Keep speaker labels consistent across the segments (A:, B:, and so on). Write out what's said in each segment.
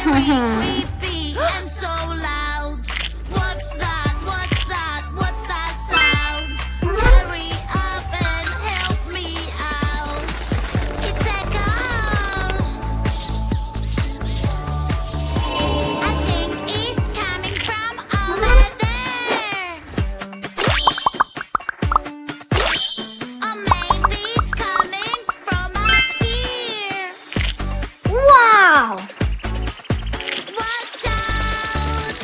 A: creepy and so loud. What's that? What's that? What's that sound? Hurry up and help me out. It's a ghost. I think it's coming from over there. Or maybe it's coming from up here.
B: Wow!
A: Watch out!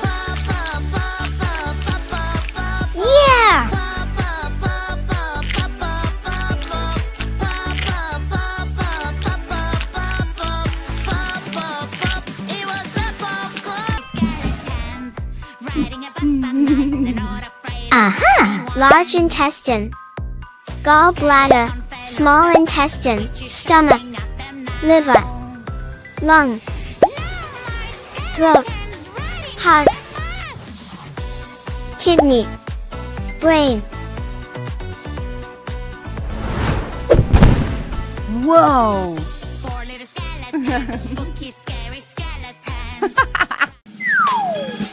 A: Pop, pop, pop, pop, pop, pop, pop.
B: Yeah!
A: Pop, pop, pop, pop, pop, pop, pop, pop. Pop, pop, pop, pop, pop, pop, pop, pop. Pop, pop, pop. It was a popcorn. Skeletons riding a bus at night. They're not afraid of
B: Aha! Large intestine, gallbladder, small intestine, stomach, liver, lung, throat, heart, kidney, brain.
C: Whoa!
A: Four little skeletons, spooky, scary skeletons.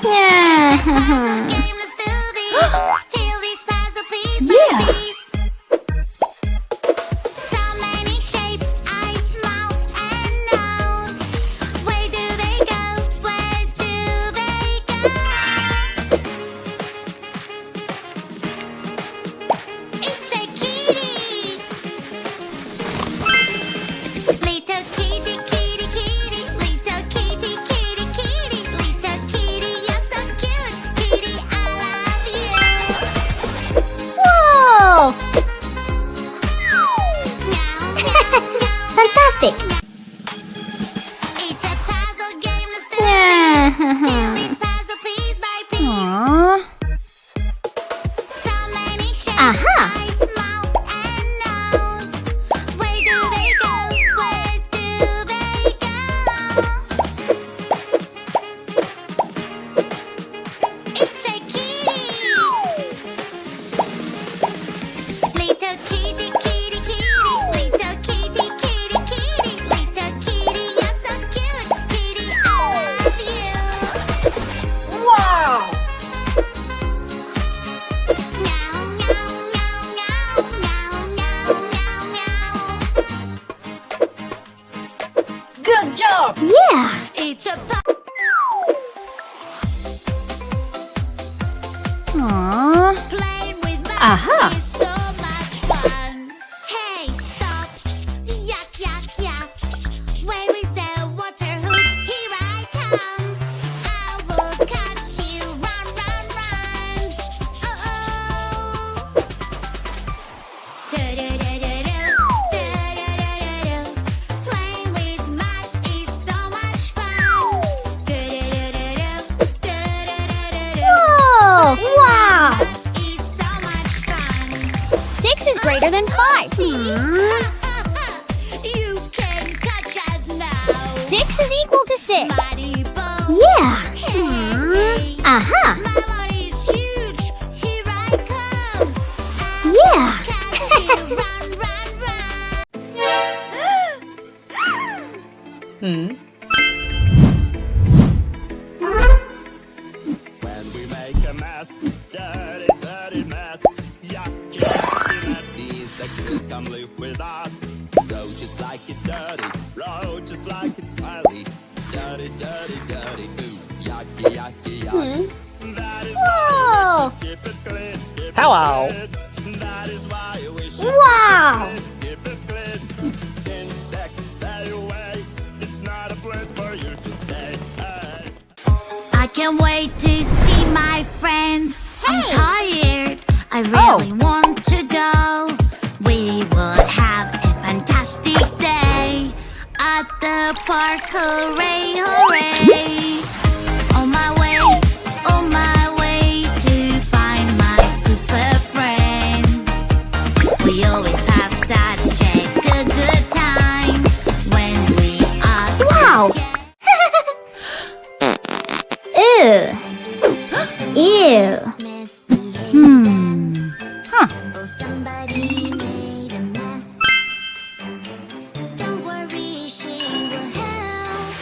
B: Yeah.
A: Puzzle game, let's do this. Feel these puzzle pieces by
C: Yeah.
A: piece. So many shapes, eyes, mouth, and nose. Where do they go? Where do they go? It's a kitty. Little kitty, kitty, kitty. Little kitty, kitty, kitty. Little kitty, you're so cute. Kitty, I love you.
B: Whoa!
A: Meow, meow, meow,
B: Fantastic!
A: It's a puzzle game, let's do
B: Yeah.
A: this. Feel these puzzle piece by piece.
C: Aww.
A: So many shapes,
B: Aha.
A: eyes, mouth, and nose. Where do they go? Where do they go? It's a kitty. Little kitty, kitty, kitty. Little kitty, kitty, kitty. Little kitty, you're so cute. Kitty, I love you.
C: Wow!
A: Meow, meow, meow, meow, meow, meow, meow, meow.
C: Good job!
B: Yeah!
A: It's a
C: Aww.
A: playing with
C: Aha.
A: is so much fun. Hey, stop! Yuck, yuck, yuck! Where is the water hose? Here I come. I will catch you. Run, run, run! Oh oh! Do-do-do-do-do, do-do-do-do-do. Playing with mud is so much fun. Do-do-do-do-do, do-do-do-do-do.
B: Whoa! Wow!
A: Is so much fun.
B: 6 is greater than 5.
A: You can catch us now.
B: 6 is equal to 6.
A: Mighty boat.
B: Yeah!
A: Hey,
B: Aha!
A: my body's huge. Here I come.
B: Yeah!
A: Catch you. Run, run, run.
C: Hmm.
D: When we make a mess, dirty, dirty mess, yucky, yucky mess, these eggs will come live with us. Roll just like it dirty, roll just like it's smelly. Dirty, dirty, dirty, ooh, yucky, yucky, yucky. That is
B: Whoa!
D: keep it clean, keep it
C: Hello.
D: clean. That is why we should
B: Wow!
D: keep it clean. Insects, stay away. It's not a place for you to stay. Hey.
A: I can't wait to see my friend. I'm tired. I really want to go. We will have a fantastic day at the park. Hooray, hooray. On my way to find my super friend. We always have such a good time when we are
B: Wow!
A: together.
B: Ew! Ew!
C: Huh.
A: Oh, somebody made a mess. Don't worry, she will help.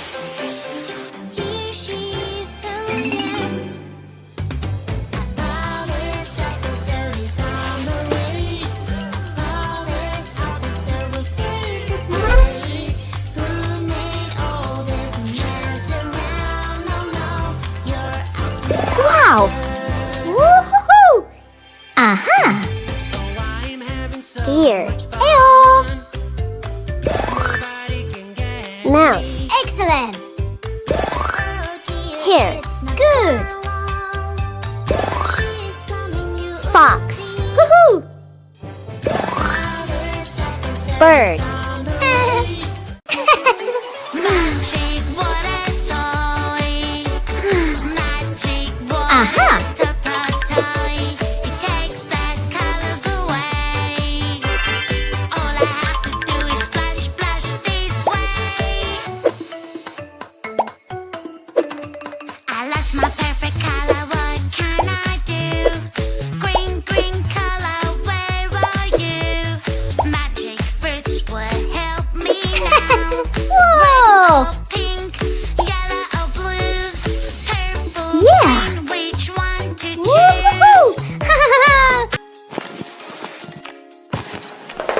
B: Mouse. Excellent. Here. Good. Fox. Woohoo! Bird.
A: Magic water toy. Magic water
B: Aha.
A: toy. It takes the colors away. All I have to do is splash, splash this way. I lost my perfect color, what can I do? Green, green color, where are you? Magic fruits will help me now.
B: Whoa!
A: Pink, yellow or blue, purple,
B: Yeah.
A: green, which one to choose?
B: Woohoo!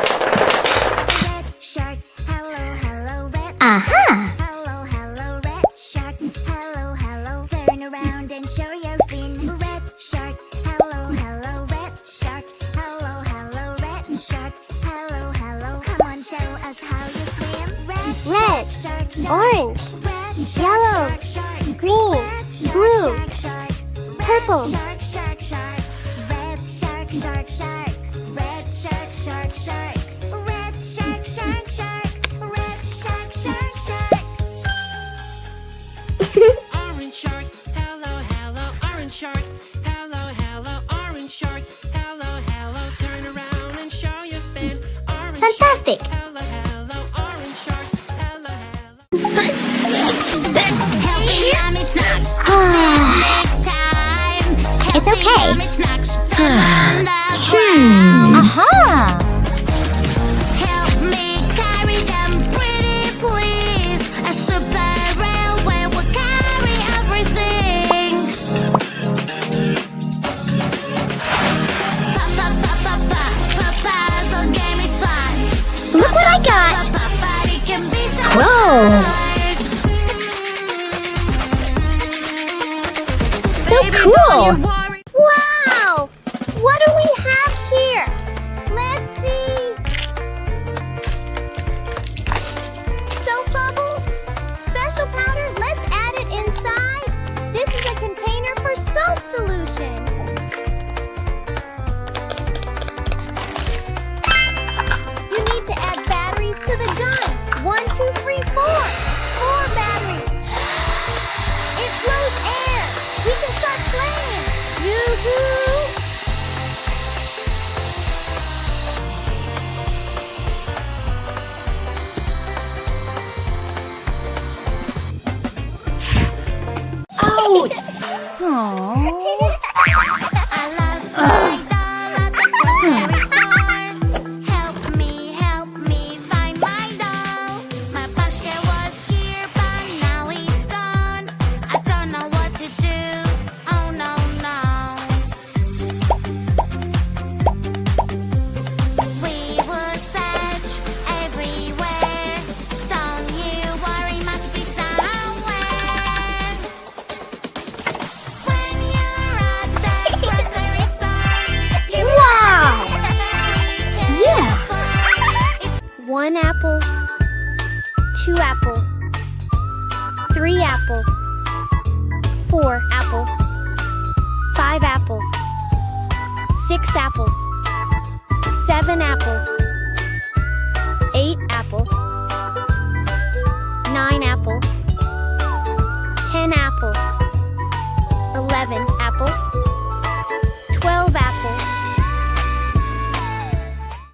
A: Red shark, hello, hello, red.
B: Aha!
A: Hello, hello, red shark. Hello, hello. Turn around and show your fin. Red shark. Hello, hello, red shark. Hello, hello, red shark. Hello, hello. Come on, show us how you swim.
B: Red,
A: shark, shark.
B: orange,
A: Red
B: yellow,
A: shark, shark.
B: green,
A: Red
B: blue,
A: shark, shark.
B: purple.
A: Red shark, shark, shark. Red shark, shark, shark. Red shark, shark, shark. Red shark, shark, shark. Red shark, shark, shark.
E: Orange shark, hello, hello, orange shark, hello, hello, orange shark, hello, hello, turn around and show your fin. Orange
B: Fantastic.
E: shark, hello, hello, orange shark, hello, hello.
A: Healthy yummy snacks. Picnic time.
B: It's
A: Healthy
B: okay.
A: yummy snacks. On the ground.
C: Aha!
A: Help me carry them pretty please. A super railway will carry everything. Puzzle game is fun.
B: Look what I got!
A: But it can be so
B: Whoa.
A: hard.
B: So
A: Baby,
B: cool!
A: don't you worry.
B: Wow! What do we have here? Let's see. Soap bubbles? Special powder? Let's add it inside. This is a container for soap solution. You need to add batteries to the gun. 1, 2, 3, 4. 4 batteries. It blows air. We can start playing. Yoo-hoo!
C: Ouch! Aww.
A: I lost my doll at the grocery store. Help me find my doll. My basket was here, but now it's gone. I don't know what to do. Oh no, no. We will search everywhere. Don't you worry, must be somewhere. When you're at the grocery store, you
B: Wow! Yeah.
A: It's
B: 1 apple, 2 apple, 3 apple, 4 apple, 5 apple, 6 apple, 7 apple,